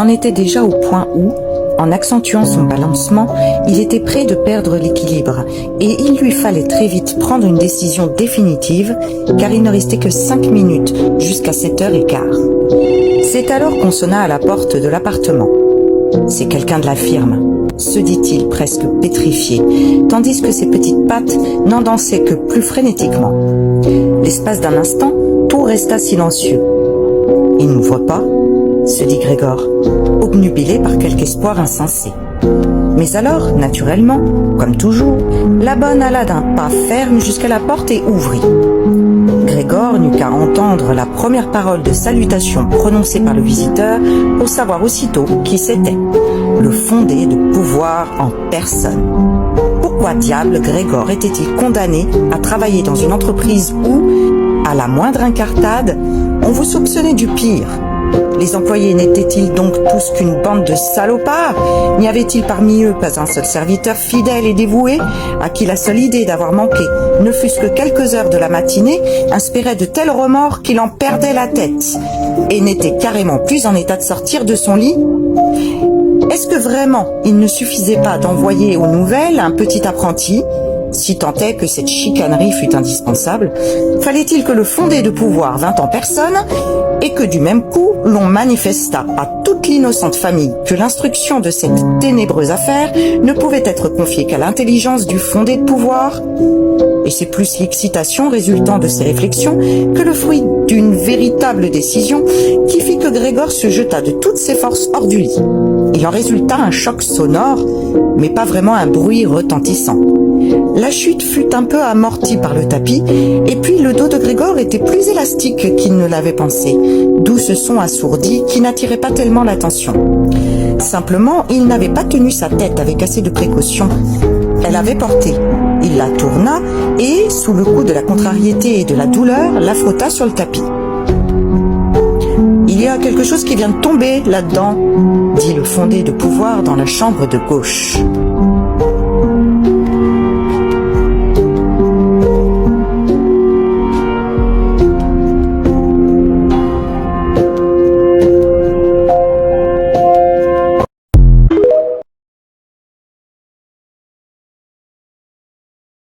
en était déjà au point où, en accentuant son balancement, il était près de perdre l'équilibre et il lui fallait très vite prendre une décision définitive car il ne restait que 5 minutes jusqu'à 7h15. C'est alors qu'on sonna à la porte de l'appartement. C'est quelqu'un de la firme, se dit-il presque pétrifié, tandis que ses petites pattes n'en dansaient que plus frénétiquement. L'espace d'un instant, tout resta silencieux. Il n'ouvre pas, se dit Grégor, obnubilé par quelque espoir insensé. Mais alors, naturellement, comme toujours, la bonne alla d'un pas ferme jusqu'à la porte et ouvrit. Grégor n'eut qu'à entendre la première parole de salutation prononcée par le visiteur pour savoir aussitôt qui c'était. Le fondé de pouvoir en personne. Pourquoi diable Grégor était-il condamné à travailler dans une entreprise où, à la moindre incartade, on vous soupçonnait du pire? Les employés n'étaient-ils donc tous qu'une bande de salopards? N'y avait-il parmi eux pas un seul serviteur fidèle et dévoué, à qui la seule idée d'avoir manqué, ne fût-ce que quelques heures de la matinée, inspirait de tels remords qu'il en perdait la tête, et n'était carrément plus en état de sortir de son lit? Est-ce que vraiment il ne suffisait pas d'envoyer aux nouvelles un petit apprenti, si tant est que cette chicanerie fût indispensable? Fallait-il que le fondé de pouvoir vînt en personne et que du même coup l'on manifestât à toute l'innocente famille que l'instruction de cette ténébreuse affaire ne pouvait être confiée qu'à l'intelligence du fondé de pouvoir? Et c'est plus l'excitation résultant de ces réflexions que le fruit d'une véritable décision qui fit que Grégor se jeta de toutes ses forces hors du lit. Il en résulta un choc sonore, mais pas vraiment un bruit retentissant. La chute fut un peu amortie par le tapis, et puis le dos de Grégor était plus élastique qu'il ne l'avait pensé, d'où ce son assourdi qui n'attirait pas tellement l'attention. Simplement, il n'avait pas tenu sa tête avec assez de précaution. Elle avait porté. Il la tourna et, sous le coup de la contrariété et de la douleur, la frotta sur le tapis. « Il y a quelque chose qui vient de tomber là-dedans », dit le fondé de pouvoir dans la chambre de gauche.